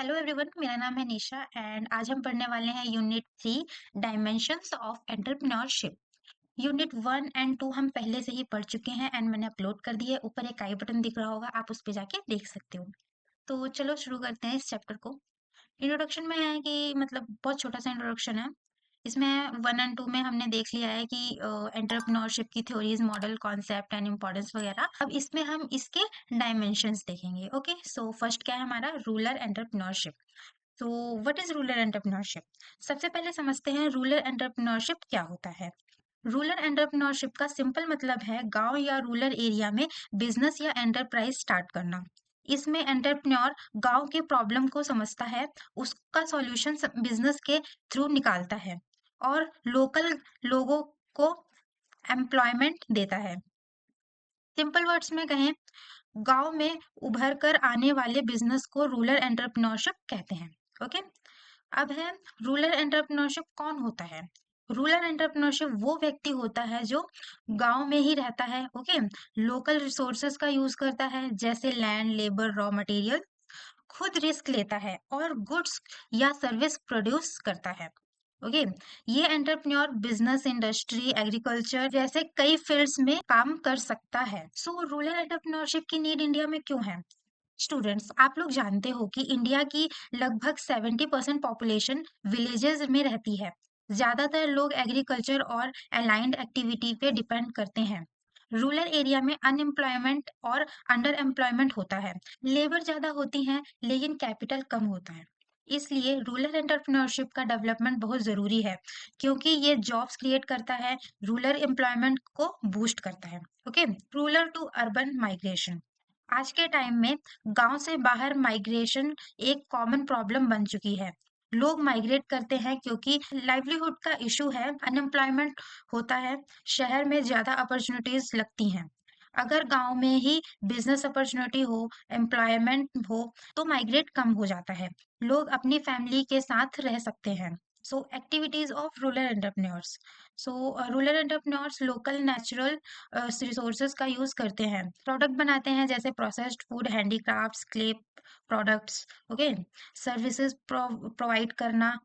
Hello everyone, मेरा नाम है निशा एंड आज हम पढ़ने वाले हैं unit 3 dimensions of entrepreneurship. Unit 1 and 2 हम पहले से ही पढ़ चुके हैं एंड मैंने अपलोड कर दिए। ऊपर एक आई बटन दिख रहा होगा, आप उस पे जाके देख सकते हो। तो चलो शुरू करते हैं इस चैप्टर को। इंट्रोडक्शन में है कि मतलब बहुत छोटा सा इंट्रोडक्शन है। इसमें 1 एंड 2 में हमने देख लिया है कि एंटरप्रेन्योरशिप की theories, model, concept and importance वगैरह। अब इसमें हम इसके डायमेंशंस देखेंगे। ओके, सो फर्स्ट क्या है हमारा रूरल एंटरप्रेन्योरशिप। तो व्हाट इज रूरल एंटरप्रेन्योरशिप? सबसे पहले समझते हैं रूरल एंटरप्रेन्योरशिप क्या होता है। रूरल एंटरप्रेन्योरशिप का सिंपल मतलब है गांव या रूरल एरिया में बिजनेस या एंटरप्राइज स्टार्ट करना। इसमें एंटरप्रेन्योर गांव के प्रॉब्लम को समझता है, उसका सॉल्यूशन बिजनेस के थ्रू निकालता है और लोकल लोगों को एम्प्लॉयमेंट देता है। सिंपल वर्ड्स में कहें, गांव में उभर कर आने वाले बिजनेस को रूरल एंटरप्रेन्योरशिप कहते हैं। ओके, अब है रूरल एंटरप्रेन्योरशिप कौन होता है। रूरल एंटरप्रेन्योरशिप वो व्यक्ति होता है जो गांव में ही रहता है। ओके, लोकल रिसोर्सेज का यूज करता है जैसे लैंड, लेबर, रॉ मटेरियल, खुद रिस्क लेता है और गुड्स या सर्विस प्रोड्यूस करता है। ओके, ये एंटरप्रेन्योर बिजनेस, इंडस्ट्री, एग्रीकल्चर जैसे कई फील्ड्स में काम कर सकता है। सो रूरल एंटरप्रेन्योरशिप की नीड इंडिया में क्यों है? स्टूडेंट्स, आप लोग जानते हो कि इंडिया की लगभग 70% पॉपुलेशन विलेजेस में रहती है। ज्यादातर लोग एग्रीकल्चर और अलाइंड एक्टिविटी पे डिपेंड करते हैं। रूरल एरिया में अनएम्प्लॉयमेंट और अंडर एम्प्लॉयमेंट होता है। लेबर ज्यादा होती है लेकिन कैपिटल कम होता है। इसलिए रूरल एंटरप्रेन्योरशिप का डेवलपमेंट बहुत जरूरी है, क्योंकि ये जॉब्स क्रिएट करता है, रूरल एम्प्लॉयमेंट को बूस्ट करता है। Okay, rural to urban migration. आज के टाइम में गांव से बाहर माइग्रेशन एक कॉमन प्रॉब्लम बन चुकी है। लोग माइग्रेट करते हैं क्योंकि लाइवलीहुड का इशू है, अनएम्प्लॉयमेंट होता है, शहर में ज्यादा अपॉर्चुनिटीज लगती हैं। अगर गांव में ही बिजनेस अपॉर्चुनिटी हो, एम्प्लॉयमेंट हो, तो माइग्रेट कम हो जाता है, लोग अपनी फैमिली के साथ रह सकते हैं। So activities of rural entrepreneurs. So rural entrepreneurs local natural resources का यूज करते हैं, प्रोडक्ट बनाते हैं जैसे processed food, handicrafts, clay products. Okay, services provide करना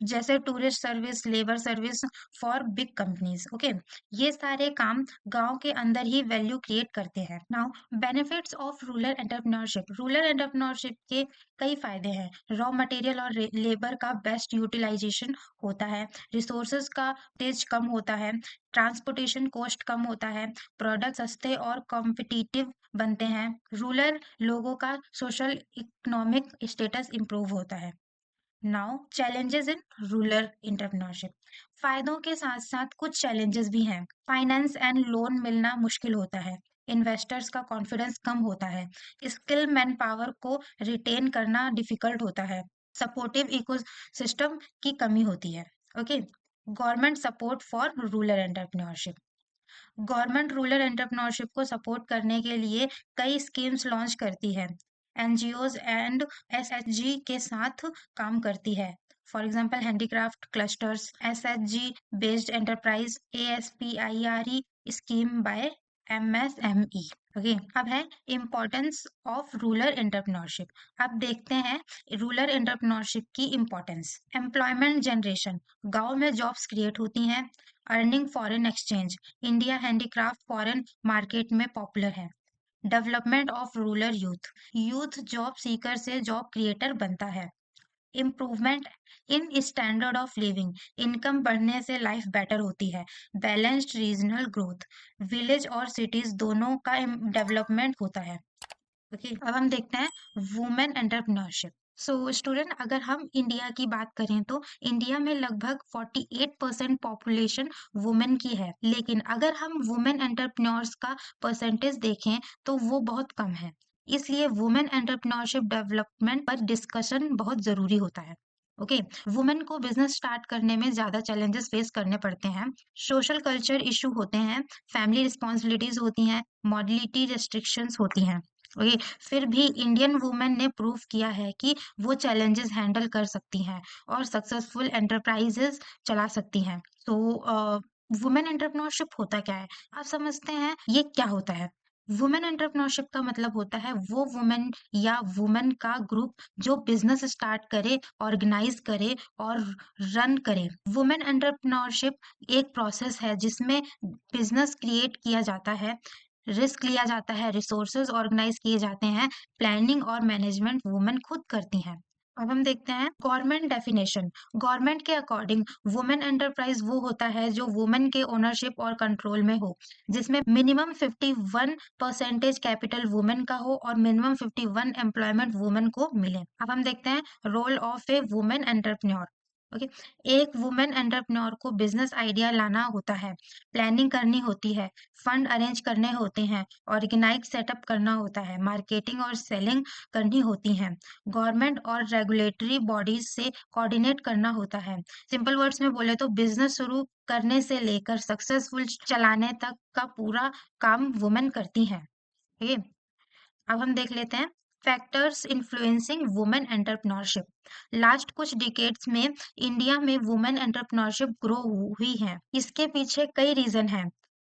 जैसे tourist service, labour service for big companies. Okay, ये सारे काम गांव के अंदर ही वैल्यू क्रिएट करते हैं। Now benefits of rural entrepreneurship. Rural entrepreneurship के कई फायदे हैं। रॉ मटेरियल और लेबर का बेस्ट यूटिलाइजेशन होता है, रिसोर्सेज का तेज कम होता है, ट्रांसपोर्टेशन कॉस्ट कम होता है, प्रोडक्ट सस्ते और कॉम्पिटिटिव बनते हैं, रूरल लोगों का सोशल इकोनॉमिक स्टेटस इंप्रूव होता है। Now challenges in rural entrepreneurship. फायदों के साथ साथ कुछ चैलेंजेस भी हैं। फाइनेंस एंड लोन मिलना मुश्किल होता है, इन्वेस्टर्स का कॉन्फिडेंस कम होता है, स्किल मैन पावर को रिटेन करना डिफिकल्ट होता है, सपोर्टिव इकोसिस्टम की कमी होती है। Okay, government support for rural entrepreneurship. Government rural entrepreneurship को सपोर्ट करने के लिए कई स्कीम्स लॉन्च करती है, एनजीओज एंड एसएचजी के साथ काम करती है। For example handicraft clusters, SHG based enterprise, ASPIRE scheme by MSME. Okay, अब है इम्पोर्टेंस ऑफ रूरल एंटरप्रेन्योरशिप। अब देखते हैं रूरल एंटरप्रेन्योरशिप की इम्पोर्टेंस। एम्प्लॉयमेंट जनरेशन, गांव में जॉब्स क्रिएट होती हैं। Earning foreign exchange, India handicraft foreign market में पॉपुलर है। Development of rural youth, youth job seeker से जॉब क्रिएटर बनता है। Improvement in standard of living, income बढ़ने से लाइफ बेटर होती है। बैलेंस्ड रीजनल ग्रोथ, विलेज और सिटीज दोनों का डेवलपमेंट होता है। ओके, अब हम देखते हैं वुमेन एंटरप्रेन्योरशिप। सो स्टूडेंट, अगर हम इंडिया की बात करें तो इंडिया में लगभग 48% पॉपुलेशन वुमेन की है, लेकिन अगर हम वुमेन एंटरप्रेन्योर्स का परसेंटेज देखें तो वो बहुत कम है। इसलिए वुमेन एंटरप्रेन्योरशिप डेवलपमेंट पर डिस्कशन बहुत जरूरी होता है। ओके, वुमेन को बिजनेस स्टार्ट करने में ज्यादा चैलेंजेस फेस करने पड़ते हैं। सोशल कल्चर इशू होते हैं, फैमिली रिस्पॉन्सिबिलिटीज होती हैं, मॉडलिटी रेस्ट्रिक्शंस होती हैं। ओके, फिर भी इंडियन वुमेन ने प्रूव किया है कि वो चैलेंजेस हैंडल कर सकती हैं और सक्सेसफुल एंटरप्राइजेस चला सकती हैं। तो वुमेन एंटरप्रेन्योरशिप होता क्या है, आप समझते हैं ये क्या होता है? वुमेन एंटरप्रेन्योरशिप का मतलब होता है वो वुमेन या वुमेन का ग्रुप जो बिजनेस स्टार्ट करे, ऑर्गेनाइज करे और रन करे। वुमेन एंटरप्रेन्योरशिप एक प्रोसेस है जिसमें बिजनेस क्रिएट किया जाता है, रिस्क लिया जाता है, रिसोर्सेज ऑर्गेनाइज किए जाते हैं, प्लानिंग और मैनेजमेंट वुमेन खुद करती हैं। अब हम देखते हैं गवर्नमेंट डेफिनेशन। गवर्नमेंट के अकॉर्डिंग वुमेन एंटरप्राइज वो होता है जो वुमेन के ओनरशिप और कंट्रोल में हो, जिसमें मिनिमम 51% कैपिटल वुमेन का हो और मिनिमम 51 एम्प्लॉयमेंट वुमेन को मिले। अब हम देखते हैं role of a women entrepreneur. Okay, एक वुमेन एंटरप्रेन्योर को बिजनेस आइडिया लाना होता है, प्लानिंग करनी होती है, फंड अरेंज करने होते हैं, ऑर्गेनाइज सेटअप करना होता है, मार्केटिंग और सेलिंग करनी होती है, गवर्नमेंट और रेगुलेटरी बॉडीज से कोऑर्डिनेट करना होता है। सिंपल वर्ड्स में बोले तो बिजनेस शुरू करने से लेकर सक्सेसफुल चलाने तक का पूरा काम वुमेन करती हैं। ठीक है, अब हम देख लेते हैं factors influencing women entrepreneurship. Last कुछ डिकेड्स में इंडिया में वुमेन एंटरप्रेन्योरशिप ग्रो हुई है। इसके पीछे कई रीजन हैं।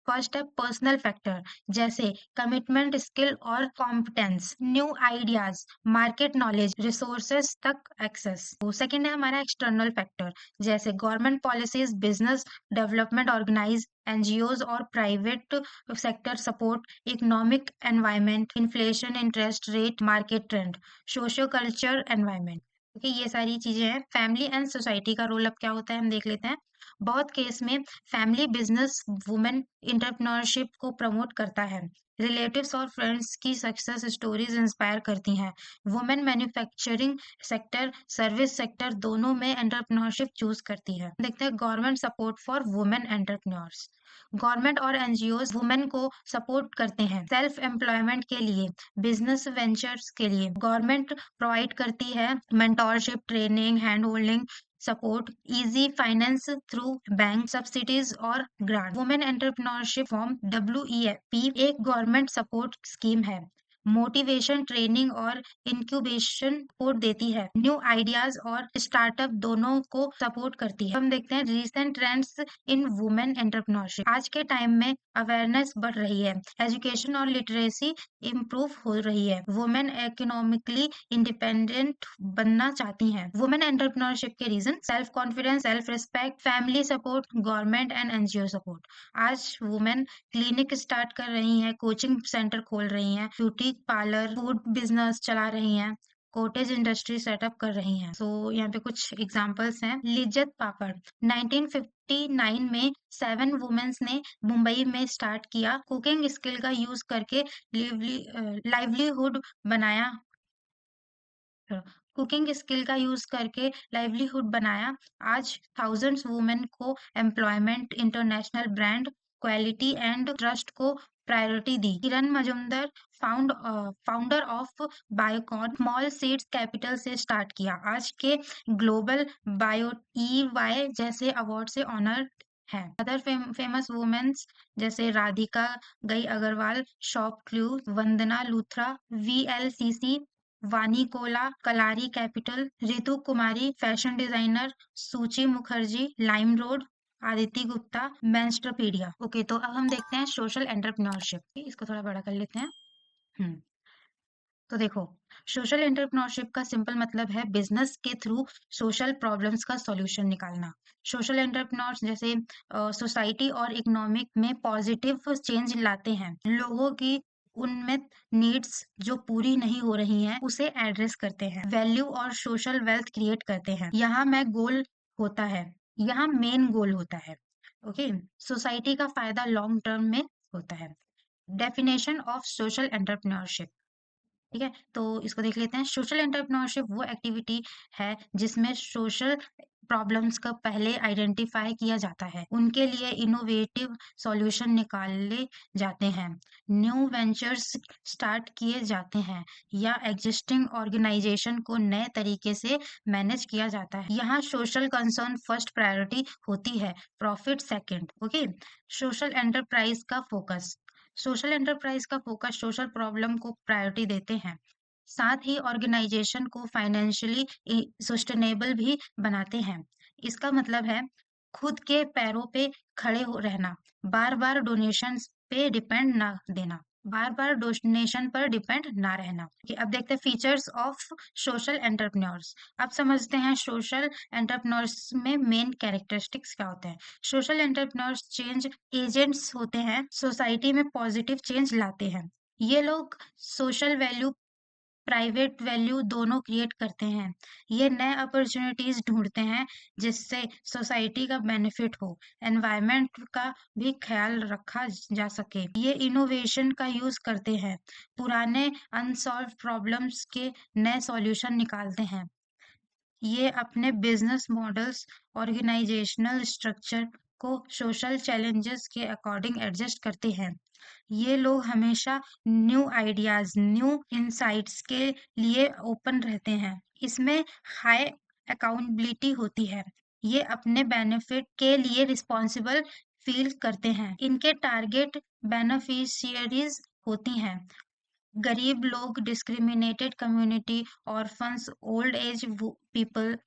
फर्स्ट है पर्सनल फैक्टर, जैसे कमिटमेंट, स्किल और competence, new ideas, market knowledge, resources तक एक्सेस। तो सेकंड है हमारा एक्सटर्नल फैक्टर, जैसे government policies, business development organise, NGOs और private sector support, economic environment, inflation, interest rate, market trend, socio culture environment. क्योंकि ये सारी चीजें हैं। फैमिली एंड सोसाइटी का रोल अब क्या होता है हम देख लेते हैं। बहुत केस में फैमिली बिजनेस वुमेन एंटरप्रेन्योरशिप को प्रमोट करता है। रिलेटिव्स और फ्रेंड्स की सक्सेस स्टोरीज इंस्पायर करती हैं। Women manufacturing sector, service sector दोनों में एंटरप्रेन्योरशिप चूज करती है। देखते हैं government support for women entrepreneurs. Government और एनजीओज वुमेन को सपोर्ट करते हैं सेल्फ एम्प्लॉयमेंट के लिए, बिजनेस वेंचर्स के लिए। गवर्नमेंट प्रोवाइड करती है mentorship, training, hand holding support, easy finance through bank subsidies और grant. Women entrepreneurship form WEFP एक गवर्नमेंट सपोर्ट स्कीम है, मोटिवेशन, ट्रेनिंग और इंक्यूबेशन सपोर्ट देती है, न्यू आइडियाज और स्टार्टअप दोनों को सपोर्ट करती है। हम देखते हैं recent trends in women entrepreneurship. आज के टाइम में अवेयरनेस बढ़ रही है, एजुकेशन और लिटरेसी इम्प्रूव हो रही है, वुमेन इकोनॉमिकली इंडिपेंडेंट बनना चाहती हैं। वुमेन एंटरप्रेन्योरशिप के reason self confidence, self respect, family support, government and NGO support. आज वुमेन क्लिनिक स्टार्ट कर रही हैं, कोचिंग सेंटर खोल रही हैं, ब्यूटी पार्लर, फूड बिजनेस चला रही हैं, कॉटेज इंडस्ट्री सेटअप कर रही हैं। सो यहाँ पे कुछ एग्जांपल्स हैं। लिज्जत पापड़ 1959 में 7 वुमेन्स ने मुंबई में स्टार्ट किया, कुकिंग स्किल का यूज करके लाइवलीहुड बनाया, कुकिंग स्किल का यूज करके लाइवलीहुड बनाया। आज थाउजेंड्स वुमेन को employment, international brand, quality and trust को प्रायोरिटी दी। Kiran Mazumdar founder of Biocon small seeds capital से स्टार्ट किया, आज के ग्लोबल बायो EY जैसे अवार्ड से ऑनर है। अदर फेमस वुमेन्स जैसे Radhika Ghai Agarwal, ShopClues, Vandana Luthra, VLCC, Vani Kola, Kalaari Capital, Ritu कुमारी fashion designer, Suchi Mukherjee LimeRoad, Aditi Gupta Menstrupedia. Okay, तो अब हम देखते हैं सोशल एंटरप्रेन्योरशिप। इसको थोड़ा बड़ा कर लेते हैं। हम्म तो देखो, सोशल एंटरप्रेन्योरशिप का सिंपल मतलब है बिजनेस के थ्रू सोशल प्रॉब्लम्स का सॉल्यूशन निकालना। सोशल एंटरप्रेन्योर्स जैसे सोसाइटी और इकोनॉमिक में पॉजिटिव चेंज लाते हैं, लोगों की उनमें नीड्स जो पूरी नहीं हो रही हैं उसे एड्रेस करते हैं, वैल्यू और सोशल वेल्थ क्रिएट करते हैं। यहाँ मैं गोल होता है, यहाँ मेन गोल होता है। ओके, सोसाइटी का फायदा लॉन्ग टर्म में होता है। Definition of social entrepreneurship. ठीक है, तो इसको देख लेते हैं। सोशल एंटरप्रेन्योरशिप वो एक्टिविटी है जिसमें सोशल प्रॉब्लम्स का पहले आइडेंटिफाई किया जाता है, उनके लिए इनोवेटिव सॉल्यूशन निकाले जाते हैं, न्यू वेंचर्स स्टार्ट किए जाते हैं या एग्जिस्टिंग ऑर्गेनाइजेशन को नए तरीके से मैनेज किया जाता है। यहाँ सोशल कंसर्न फर्स्ट प्रायोरिटी होती है, profit second. Okay, social enterprise का फोकस। सोशल एंटरप्राइज का फोकस सोशल प्रॉब्लम को प्रायोरिटी देते हैं, साथ ही ऑर्गेनाइजेशन को फाइनेंशियली सस्टेनेबल भी बनाते हैं। इसका मतलब है खुद के पैरों पे खड़े हो रहना, बार बार डोनेशंस पे डिपेंड ना देना। बार बार डोनेशन पर डिपेंड ना रहना। अब देखते हैं फीचर्स ऑफ सोशल एंटरप्रेन्योर्स। अब समझते हैं सोशल एंटरप्रेन्योर्स में मेन कैरेक्टरिस्टिक्स क्या होते हैं। सोशल एंटरप्रेन्योर्स चेंज एजेंट्स होते हैं, सोसाइटी में पॉजिटिव चेंज लाते हैं। ये लोग सोशल वैल्यू प्राइवेट वैल्यू दोनों क्रिएट करते हैं। ये नए अपॉर्चुनिटीज ढूंढते हैं जिससे सोसाइटी का बेनिफिट हो, एनवायरनमेंट का भी ख्याल रखा जा सके। ये इनोवेशन का यूज करते हैं, पुराने अनसॉल्व प्रॉब्लम्स के नए सॉल्यूशन निकालते हैं। ये अपने बिजनेस मॉडल्स, ऑर्गेनाइजेशनल स्ट्रक्चर को सोशल चैलेंजेस के अकॉर्डिंग एडजस्ट करते हैं। ये लोग हमेशा न्यू आइडियाज, न्यू इंसाइट्स के लिए ओपन रहते हैं। इसमें हाई अकाउंटेबिलिटी होती है। ये अपने बेनिफिट के लिए रिस्पॉन्सिबल फील करते हैं। इनके टारगेट बेनिफिशियरीज होती हैं गरीब लोग, discriminated community, orphans, old age people,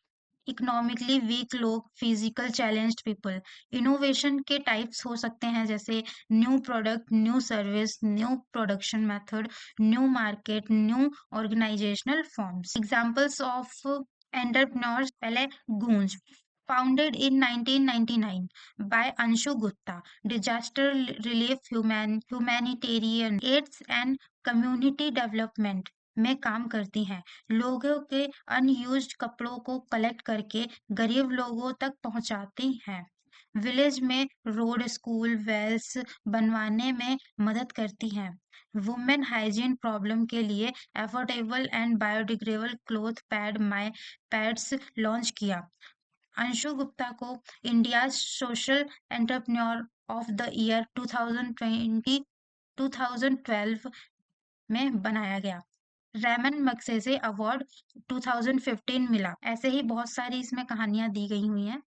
economically weak लोग, फिजिकल चैलेंज्ड पीपल। इनोवेशन के टाइप्स हो सकते हैं जैसे new product, new service, new production method, new market, new organisational forms. Examples of entrepreneurs, पहले Goonj, founded in 1999 by Anshu Gupta, disaster relief, humanitarian aids and community development में काम करती हैं। लोगों के अनयूज्ड कपड़ों को कलेक्ट करके गरीब लोगों तक पहुंचाती हैं। विलेज में रोड, स्कूल, वेल्स बनवाने में मदद करती हैं। वुमेन हाइजीन प्रॉब्लम के लिए affordable and biodegradable cloth pad my pads launch किया। अंशु गुप्ता को India social entrepreneur of the year 2012 में बनाया गया। रैमन मैग्सेसे अवार्ड 2015 मिला। ऐसे ही बहुत सारी इसमें कहानियां दी गई हुई हैं,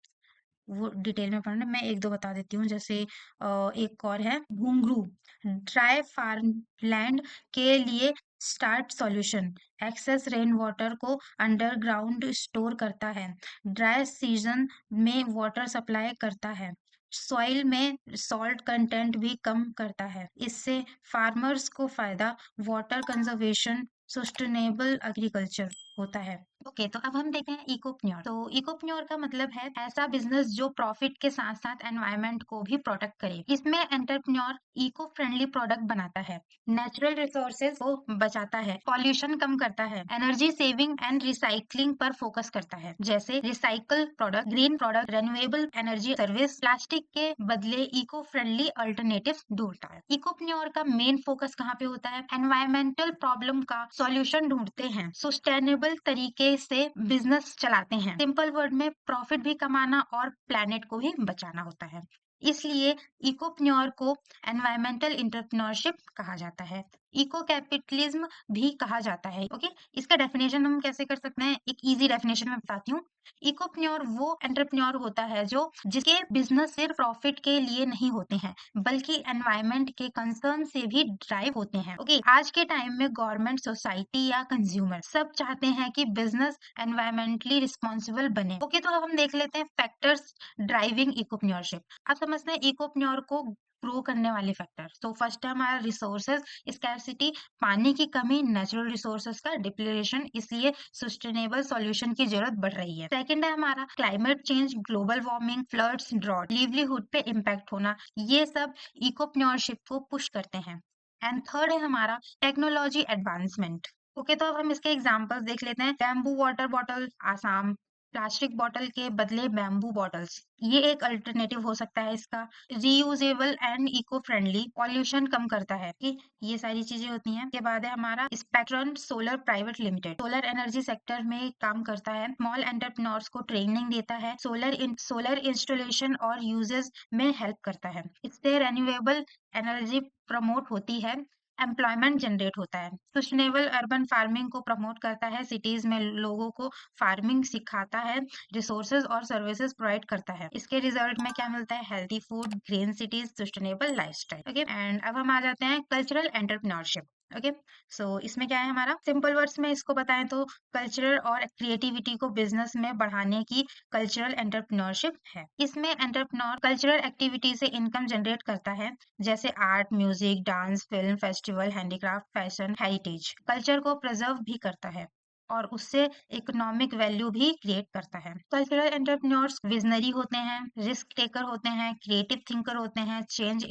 वो डिटेल में पढ़ना। मैं एक दो बता देती हूँ, जैसे एक और है घुंघरू, ड्राई फार्मलैंड के लिए start solution, excess rain water को अंडरग्राउंड स्टोर करता है, ड्राई सीजन में वाटर सप्लाई करता है, सॉइल में सॉल्ट कंटेंट भी कम करता है। इससे फार्मर्स को फायदा, वाटर कंजर्वेशन, सस्टेनेबल एग्रीकल्चर होता है। ओके, तो अब हम देखते हैं इकोप्न्योर। तो इकोप्न्योर का मतलब है ऐसा बिजनेस जो प्रॉफिट के साथ साथ एनवायरनमेंट को भी प्रोटेक्ट करे। इसमें एंटरप्रेन्योर इको फ्रेंडली प्रोडक्ट बनाता है, नेचुरल रिसोर्सेज को बचाता है, पॉल्यूशन कम करता है, एनर्जी सेविंग एंड रिसाइकलिंग पर फोकस करता है, जैसे recycle product, green product, renewable energy service, plastic के बदले इको फ्रेंडली अल्टरनेटिव ढूंढता है। इकोप्न्योर का मेन फोकस कहाँ पे होता है? एनवायरमेंटल प्रॉब्लम का सॉल्यूशन ढूंढते हैं, सस्टेनेबल तरीके से बिजनेस चलाते हैं। सिंपल वर्ड में प्रॉफिट भी कमाना और प्लैनेट को भी बचाना होता है। इसलिए इकोप्न्योर को एनवायरमेंटल एंटरप्रेन्योरशिप कहा जाता है, इको कैपिटलिज्म भी कहा जाता है। ओके, इसका डेफिनेशन हम कैसे कर सकते हैं? एक इजी डेफिनेशन में बताती हूँ। इकोप्न्योर वो एंटरप्रेन्योर होता है जो जिसके बिजनेस सिर्फ प्रॉफिट के लिए नहीं होते हैं बल्कि एनवायरनमेंट के कंसर्न से भी ड्राइव होते हैं। ओके, आज के टाइम में गवर्नमेंट, सोसाइटी या कंज्यूमर सब चाहते हैं कि बिजनेस एनवायरमेंटली रिस्पॉन्सिबल बने। ओके, तो अब हम देख लेते हैं फैक्टर्स ड्राइविंग इकोप्न्योरशिप। अब समझते हैं इकोप्न्योर को ग्रो करने वाले फैक्टर। तो फर्स्ट है हमारा रिसोर्सेज स्कैरसिटी, पानी की कमी, नेचुरल रिसोर्सेज का डिप्लेशन, इसलिए सस्टेनेबल सॉल्यूशन की जरूरत बढ़ रही है। सेकंड है हमारा climate change, global warming, floods, drought, livelihood पे इम्पैक्ट होना, ये सब इकोप्न्योरशिप को पुश करते हैं। एंड थर्ड है हमारा टेक्नोलॉजी एडवांसमेंट। ओके, तो अब हम इसके एग्जांपल्स देख लेते हैं। Bamboo water bottle, Assam, plastic bottle के बदले बैम्बू बॉटल्स, ये एक अल्टरनेटिव हो सकता है इसका। Reusable and eco friendly, pollution कम करता है, कि ये सारी चीजें होती हैं। के बाद है हमारा spectrum solar private limited, solar energy sector में काम करता है, स्मॉल एंटरप्रेन्योर्स को ट्रेनिंग देता है, सोलर इंस्टॉलेशन और यूजेस में हेल्प करता है। इससे रिन्यूएबल एनर्जी प्रमोट होती है, एम्प्लॉयमेंट जनरेट होता है। सस्टेनेबल अर्बन फार्मिंग को प्रमोट करता है, सिटीज में लोगों को फार्मिंग सिखाता है, रिसोर्सेज और सर्विसेज प्रोवाइड करता है। इसके रिजल्ट में क्या मिलता है? Healthy food, green cities, sustainable lifestyle. Okay, and अब हम आ जाते हैं कल्चरल एंटरप्रेन्योरशिप। ओके। सो इसमें क्या है हमारा, सिंपल वर्ड्स में इसको बताएं तो कल्चरल और क्रिएटिविटी को बिजनेस में बढ़ाने की कल्चरल एंटरप्रेन्योरशिप है। इसमें एंटरप्रेन्योर कल्चरल एक्टिविटी से इनकम जनरेट करता है, जैसे art, music, dance, film, festival, handicraft, fashion, heritage. Culture को प्रिजर्व भी करता है और उससे इकोनॉमिक वैल्यू भी क्रिएट करता है। कल्चरल एंटरप्रेन्योर्स विजनरी होते हैं, रिस्क टेकर होते हैं, क्रिएटिव थिंकर होते हैं, चेंज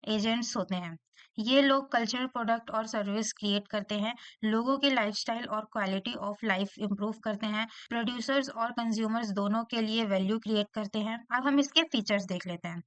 एजेंट्स होते हैं। ये लोग कल्चरल प्रोडक्ट और सर्विस क्रिएट करते हैं, लोगों की लाइफस्टाइल और क्वालिटी ऑफ लाइफ इंप्रूव करते हैं, प्रोड्यूसर्स और कंज्यूमर्स दोनों के लिए वैल्यू क्रिएट करते हैं। अब हम इसके फीचर्स देख लेते हैं।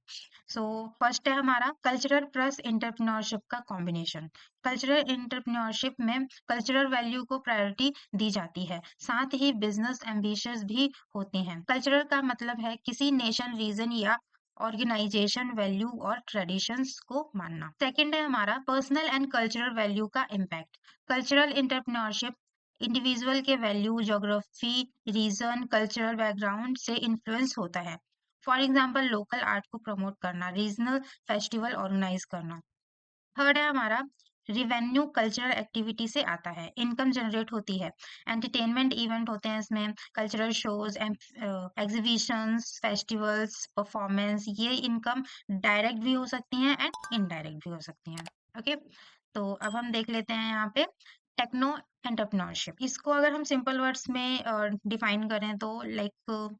सो फर्स्ट है हमारा कल्चरल प्लस एंटरप्रेन्योरशिप का कॉम्बिनेशन। कल्चरल एंटरप्रेन्योरशिप में कल्चरल वैल्यू को प्रायोरिटी दी जाती है, साथ ही बिजनेस एम्बिशंस भी होते हैं। कल्चरल का मतलब है किसी नेशन, रीजन या ऑर्गेनाइजेशन वैल्यू और ट्रेडिशंस को मानना। सेकंड है हमारा पर्सनल एंड कल्चरल वैल्यू का इम्पैक्ट। कल्चरल एंटरप्रेन्योरशिप इंडिविजुअल के value, geography, region, cultural background से इन्फ्लुएंस होता है। फॉर एग्जाम्पल लोकल आर्ट को प्रमोट करना, रीजनल फेस्टिवल ऑर्गेनाइज करना। थर्ड है हमारा रिवेन्यू, कल्चरल एक्टिविटी से आता है, इनकम जनरेट होती है। एंटरटेनमेंट इवेंट होते हैं इसमें, cultural shows, exhibitions, festivals, performance. ये इनकम डायरेक्ट भी हो सकती हैं एंड इनडायरेक्ट भी हो सकती हैं। ओके, तो अब हम देख लेते हैं यहाँ पे टेक्नो एंटरप्रेन्योरशिप। इसको अगर हम सिंपल वर्ड्स में डिफाइन करें तो लाइक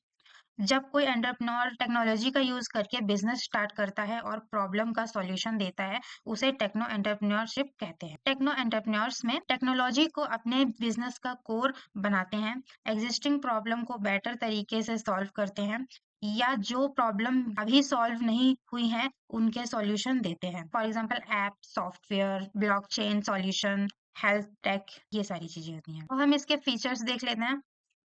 जब कोई एंटरप्रेन्योर टेक्नोलॉजी का यूज करके बिजनेस स्टार्ट करता है और प्रॉब्लम का सॉल्यूशन देता है, उसे टेक्नो एंटरप्रेन्योरशिप कहते हैं। टेक्नो एंटरप्रेन्योर्स में टेक्नोलॉजी को अपने बिजनेस का कोर बनाते हैं, एग्जिस्टिंग प्रॉब्लम को बेटर तरीके से सॉल्व करते हैं, या जो प्रॉब्लम अभी सॉल्व नहीं हुई है उनके सॉल्यूशन देते हैं। For example app, software, blockchain solution, health take, ये सारी चीजें होती हैं। तो हम इसके फीचर्स देख लेते हैं।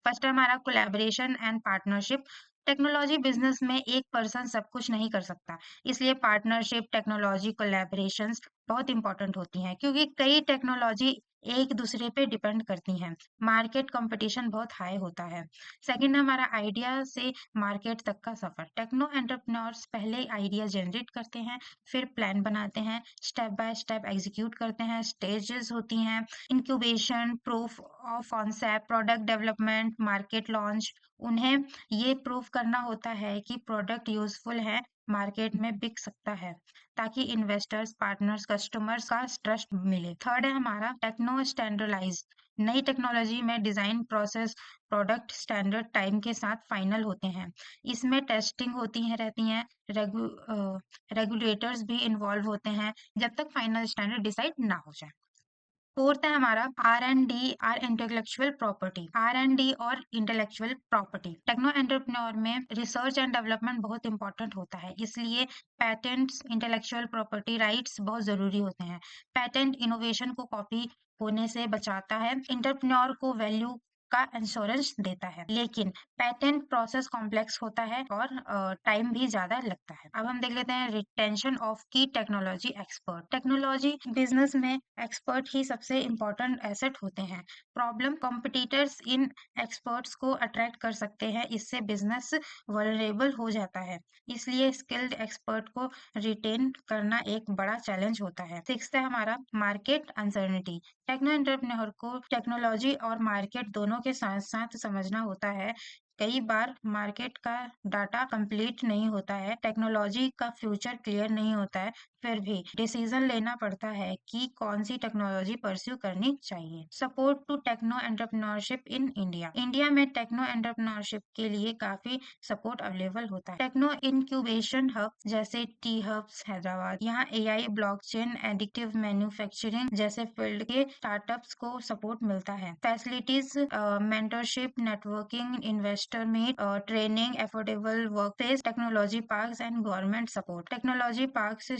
फर्स्ट है हमारा collaboration and partnership. Technology business में एक पर्सन सब कुछ नहीं कर सकता, इसलिए पार्टनरशिप, टेक्नोलॉजी कोलैबोरेशंस बहुत इंपॉर्टेंट होती हैं, क्योंकि कई टेक्नोलॉजी एक दूसरे पे डिपेंड करती हैं। मार्केट कंपटीशन बहुत हाई होता है। सेकंड हमारा आइडिया से मार्केट तक का सफर। टेक्नो एंटरप्रेन्योर्स पहले आइडिया जनरेट करते हैं, फिर प्लान बनाते हैं, स्टेप बाय स्टेप एग्जीक्यूट करते हैं, स्टेजेस होती हैं, incubation, proof of concept, product development, market launch. उन्हें ये प्रूव करना होता है कि प्रोडक्ट यूजफुल है, मार्केट में बिक सकता है, ताकि इन्वेस्टर्स, पार्टनर्स, कस्टमर्स का ट्रस्ट मिले। थर्ड है हमारा टेक्नो स्टैंडर्डाइज। नई टेक्नोलॉजी में design process, product standard time के साथ फाइनल होते हैं। इसमें टेस्टिंग होती है रहती हैं, रेगुलेटर्स भी इन्वॉल्व होते हैं, जब तक फाइनल स्टैंडर्ड डिसाइड ना हो जाए। फोर्थ है हमारा R&D, are intellectual property. R&D और इंटेलेक्चुअल प्रॉपर्टी टेक्नो एंटरप्रेन्योर में रिसर्च एंड डेवलपमेंट बहुत इंपॉर्टेंट होता है, इसलिए पैटेंट्स, इंटेलेक्चुअल प्रॉपर्टी राइट्स बहुत जरूरी होते हैं। पैटेंट इनोवेशन को कॉपी होने से बचाता है, इंटरप्रेन्योर को वैल्यू का इंश्योरेंस देता है, लेकिन पेटेंट प्रोसेस कॉम्प्लेक्स होता है और टाइम भी ज्यादा लगता है। अब हम देख लेते हैं रिटेंशन ऑफ की टेक्नोलॉजी एक्सपर्ट। टेक्नोलॉजी बिजनेस में एक्सपर्ट ही सबसे इम्पोर्टेंट एसेट होते हैं। प्रॉब्लम कॉम्पिटिटर्स इन एक्सपर्ट्स को अट्रैक्ट कर सकते हैं, इससे बिजनेस वल्नरेबल हो जाता है, इसलिए स्किल्ड एक्सपर्ट को रिटेन करना एक बड़ा चैलेंज होता है। सिक्स्थ है हमारा मार्केट अनसर्निटी। टेक्नो एंटरप्रेन्योर को टेक्नोलॉजी और मार्केट दोनों के साथ साथ समझना होता है। कई बार मार्केट का डाटा कंप्लीट नहीं होता है, टेक्नोलॉजी का फ्यूचर क्लियर नहीं होता है, फिर भी डिसीजन लेना पड़ता है कि कौन सी टेक्नोलॉजी परस्यू करनी चाहिए। Support to techno entrepreneurship in India. India में टेक्नो एंटरप्रेन्योरशिप के लिए काफी सपोर्ट अवेलेबल होता है। टेक्नो इंक्यूबेशन हब जैसे टी हब्स हैदराबाद, यहाँ AI, ब्लॉकचेन, एडिटिव मैन्युफैक्चरिंग जैसे फील्ड के स्टार्टअप्स को सपोर्ट मिलता है। Facilities, mentorship, networking, investor meet, training, affordable workplace, technology parks and government support. Technology parks,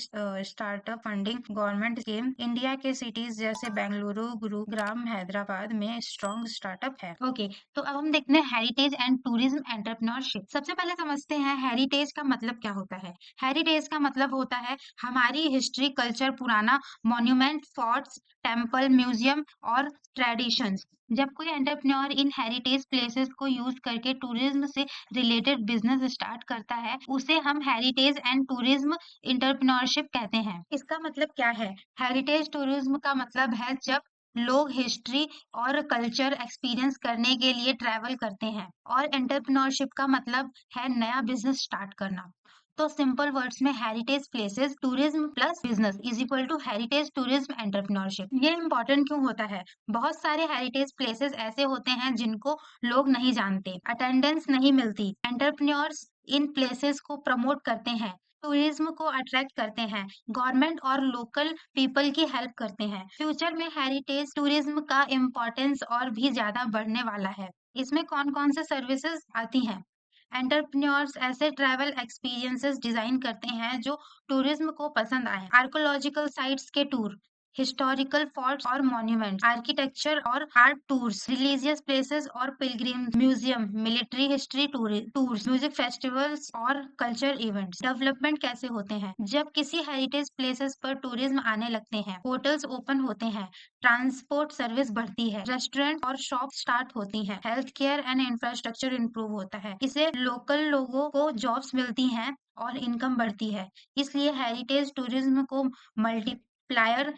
startup funding, government scheme. India के cities जैसे बेंगलुरु, गुरुग्राम, हैदराबाद में स्ट्रॉन्ग स्टार्टअप है। ओके, तो अब हम देखते हैं हेरिटेज एंड टूरिज्म एंटरप्रेन्योरशिप। सबसे पहले समझते हैं हेरिटेज का मतलब क्या होता है। हेरिटेज का मतलब होता है हमारी हिस्ट्री, कल्चर, पुराना मॉन्यूमेंट, फोर्ट्स, टेम्पल, म्यूजियम और ट्रेडिशंस जब कोई एंटरप्रेन्योर इन हेरिटेज प्लेसेस को यूज करके टूरिज्म से रिलेटेड बिजनेस स्टार्ट करता है, उसे हम हेरिटेज एंड टूरिज्म एंटरप्रेन्योरशिप कहते हैं। इसका मतलब क्या है? हेरिटेज टूरिज्म का मतलब है जब लोग हिस्ट्री और कल्चर एक्सपीरियंस करने के लिए ट्रैवल करते हैं, और एंटरप्रेन्योरशिप का मतलब है नया बिजनेस स्टार्ट करना। तो सिंपल वर्ड्स में heritage places tourism plus business is equal to heritage tourism entrepreneurship. ये इंपॉर्टेंट क्यों होता है? बहुत सारे हेरिटेज प्लेसेस ऐसे होते हैं जिनको लोग नहीं जानते, अटेंडेंस नहीं मिलती। एंटरप्रेन्योर्स इन प्लेसेस को प्रमोट करते हैं, टूरिज्म को अट्रैक्ट करते हैं, गवर्नमेंट और लोकल पीपल की हेल्प करते हैं। फ्यूचर में हेरिटेज टूरिज्म का इम्पोर्टेंस और भी ज्यादा बढ़ने वाला है। इसमें कौन कौन से सर्विसेज आती हैं? एंटरप्रेन्योर्स ऐसे ट्रैवल एक्सपीरियंसेस डिजाइन करते हैं जो टूरिज्म को पसंद आए। आर्कोलॉजिकल साइट्स के टूर, हिस्टोरिकल फोर्ट्स और मॉन्यूमेंट, आर्किटेक्चर और आर्ट टूर्स, रिलीजियस प्लेसेस और Pilgrim museum, military history tours, music festivals और कल्चर इवेंट्स। डेवलपमेंट कैसे होते हैं? जब किसी हेरिटेज प्लेसेस पर टूरिज्म आने लगते हैं, होटल्स ओपन होते हैं, ट्रांसपोर्ट सर्विस बढ़ती है, रेस्टोरेंट और शॉप स्टार्ट होती हैं, health care and infrastructure improve होता है। इससे लोकल लोगों को जॉब्स मिलती हैं और इनकम बढ़ती है। इसलिए हेरिटेज टूरिज्म को मल्टीप्लायर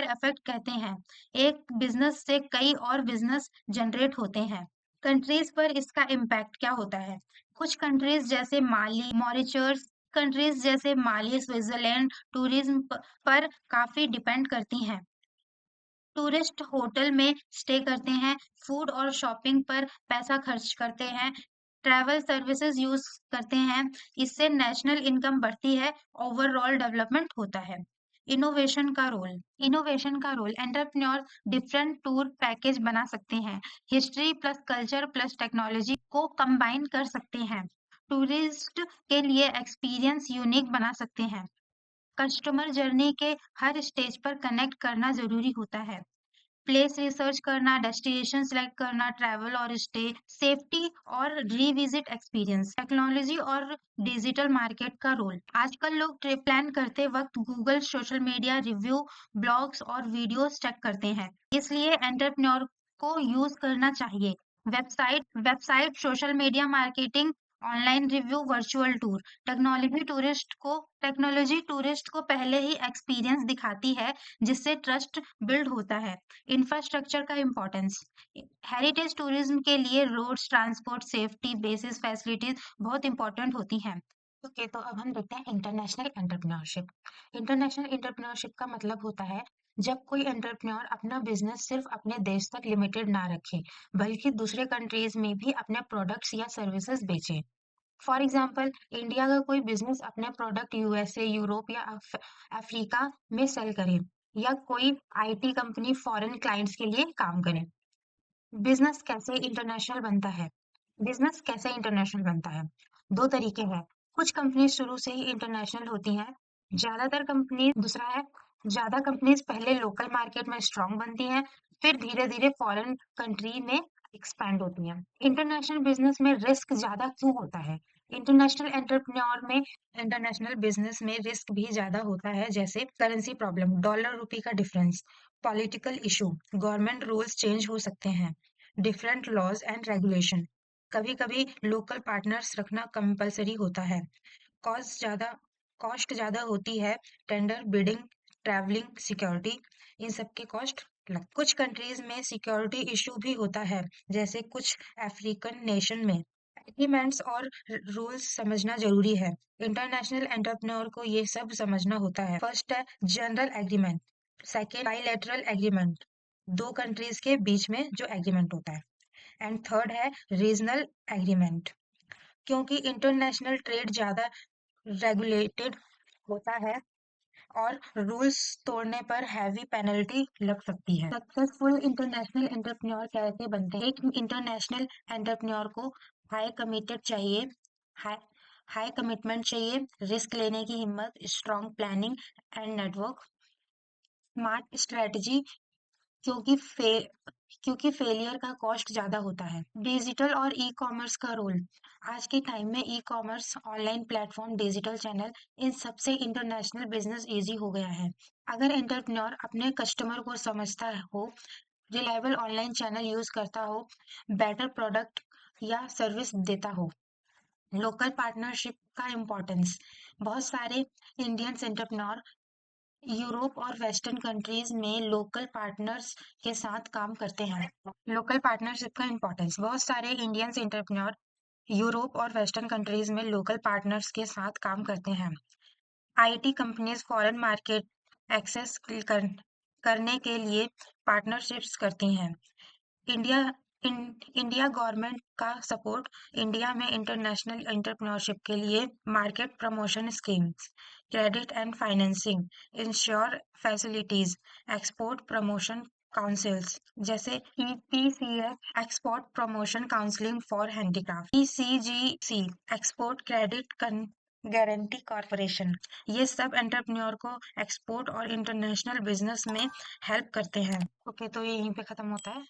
इफेक्ट कहते हैं। एक बिजनेस से कई और बिजनेस जनरेट होते हैं। कंट्रीज पर इसका इम्पैक्ट क्या होता है? कुछ कंट्रीज जैसे माली, स्विट्जरलैंड टूरिज्म पर काफी डिपेंड करती हैं। टूरिस्ट होटल में स्टे करते हैं, फूड और शॉपिंग पर पैसा खर्च करते हैं, ट्रैवल सर्विसेज यूज करते हैं। इससे नेशनल इनकम बढ़ती है, ओवरऑल डेवलपमेंट होता है। इनोवेशन का role entrepreneur different tour package बना सकते हैं, history plus culture plus technology को कंबाइन कर सकते हैं, टूरिस्ट के लिए एक्सपीरियंस यूनिक बना सकते हैं। कस्टमर जर्नी के हर स्टेज पर कनेक्ट करना जरूरी होता है। प्लेस रिसर्च करना, डेस्टिनेशन सेलेक्ट करना, ट्रैवल और स्टे, सेफ्टी और रिविजिट एक्सपीरियंस, टेक्नोलॉजी और डिजिटल मार्केट का रोल। आजकल लोग ट्रिप प्लान करते वक्त Google, social media, review, blogs और वीडियोस चेक करते हैं। इसलिए एंटरप्रेन्योर को यूज करना चाहिए। Website, social media marketing, online review, virtual tour. Technology tourist को पहले ही एक्सपीरियंस दिखाती है, जिससे ट्रस्ट बिल्ड होता है। इंफ्रास्ट्रक्चर का इम्पोर्टेंस हेरिटेज टूरिज्म के लिए roads, transport, safety, basis facilities बहुत इंपॉर्टेंट होती हैं। ओके, तो अब हम देखते हैं इंटरनेशनल एंटरप्रेन्योरशिप। इंटरनेशनल एंटरप्रेन्योरशिप का मतलब होता है जब कोई एंटरप्रेन्योर अपना बिजनेस सिर्फ अपने देश तक लिमिटेड ना रखे, बल्कि दूसरे कंट्रीज में भी अपने प्रोडक्ट्स या सर्विसेज बेचे। फॉर एग्जाम्पल, इंडिया का कोई बिजनेस अपने प्रोडक्ट यूएसए, यूरोप या अफ्रीका में सेल करे, या कोई आईटी कंपनी फॉरेन क्लाइंट्स के लिए काम करे। बिजनेस कैसे इंटरनेशनल बनता है? बिजनेस कैसे इंटरनेशनल बनता है? दो तरीके हैं। कुछ कंपनी शुरू से ही इंटरनेशनल होती हैं। दूसरा है, ज्यादा कंपनीज पहले लोकल मार्केट में स्ट्रांग बनती हैं, फिर धीरे धीरे फॉरेन कंट्री में एक्सपैंड होती हैं। इंटरनेशनल बिजनेस में रिस्क ज्यादा क्यों होता है? इंटरनेशनल बिजनेस में रिस्क भी ज्यादा होता है, जैसे करेंसी प्रॉब्लम, डॉलर रुपए का difference, political issue, government rules change हो सकते हैं, डिफरेंट लॉज एंड रेगुलेशन। कभी कभी लोकल पार्टनर्स रखना कंपलसरी होता है। कॉस्ट ज्यादा कॉस्ट ज्यादा होती है, टेंडर, बिडिंग, ट्रैवलिंग, सिक्योरिटी, इन सब की कॉस्ट लग। कुछ कंट्रीज में सिक्योरिटी इशू भी होता है, जैसे कुछ अफ्रीकन नेशन में। एग्रीमेंट्स और रूल्स समझना जरूरी है। इंटरनेशनल एंटरप्रेन्योर को ये सब समझना होता है। फर्स्ट है general agreement, second bilateral agreement, दो कंट्रीज के बीच में जो एग्रीमेंट होता है, एंड थर्ड है रीजनल एग्रीमेंट। क्योंकि इंटरनेशनल ट्रेड ज्यादा रेगुलेटेड होता है और रूल्स तोड़ने पर हैवी पेनल्टी लग सकती है। सक्सेसफुल इंटरनेशनल एंटरप्रेन्योर कैसे बनते हैं? एक इंटरनेशनल एंटरप्रेन्योर को हाई कमिटेड चाहिए हाई हाई कमिटमेंट चाहिए, रिस्क लेने की हिम्मत, strong planning and network, smart strategy, क्योंकि फे क्योंकि फेलियर का कॉस्ट ज्यादा होता है। डिजिटल और ई कॉमर्स का रोल। आज के टाइम में e commerce, online platform, digital channel, इन सबसे इंटरनेशनल बिजनेस इजी हो गया है। अगर एंटरप्रेन्योर अपने कस्टमर को समझता हो, रिलायबल ऑनलाइन चैनल यूज करता हो, बेटर प्रोडक्ट या सर्विस देता हो। लोकल पार्टनरशिप का इम्पोर्टेंस, बहुत सारे इंडियंस एंटरप्रेन्योर यूरोप और वेस्टर्न कंट्रीज में लोकल पार्टनर्स के साथ काम करते हैं। लोकल पार्टनरशिप का इम्पोर्टेंस, बहुत सारे इंडियंस एंटरप्रेन्योर यूरोप और वेस्टर्न कंट्रीज में लोकल पार्टनर्स के साथ काम करते हैं। IT companies foreign market access करने के लिए पार्टनरशिप्स करती हैं। इंडिया इंडिया गवर्नमेंट का सपोर्ट, इंडिया में इंटरनेशनल एंटरप्रेन्योरशिप के लिए market promotion schemes, credit and financing, insure facilities, export promotion councils जैसे EPCF export promotion counselling for handicraft, ECGC export credit guarantee corporation, ये सब एंटरप्रेन्योर को एक्सपोर्ट और international business में हेल्प करते हैं। ओके, तो ये यहीं पे खत्म होता है।